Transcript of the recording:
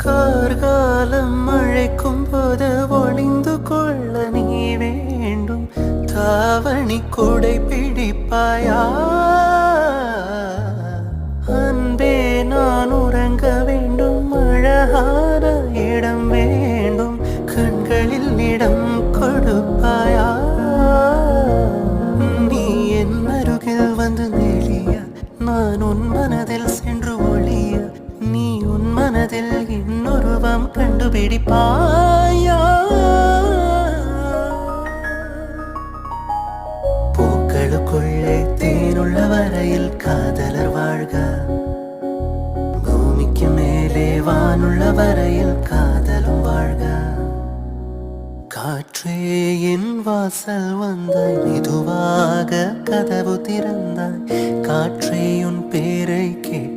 கார்காலம் அழைக்கும் போது ஒளிந்து கொள்ள நீ வேண்டும். தாவணி கூடை பிடிப்பாயா? அன்பே நான் உறங்க வேண்டும். அழகான இடம் வேண்டும். கண்களில் இடம் கொடுப்பாயா? நீ என் அருகில் வந்து நெளிய, நான் உன் மனதில் சென்று ஒளிய, நீ உன் மனதில் இன்னொருவம் கண்டுபிடிப்பாயா? பூக்களுக்குள்ளே தேனுள்ள வரையில் காதலர் வாழ்க, பூமிக்கு மேலே வானுள்ள வரையில் காதலும் வாழ்க. காற்றே என் வாசல் வந்தாய், மெதுவாக கதவு திறந்தாய். காற்றே உன் பேரை கேட்டு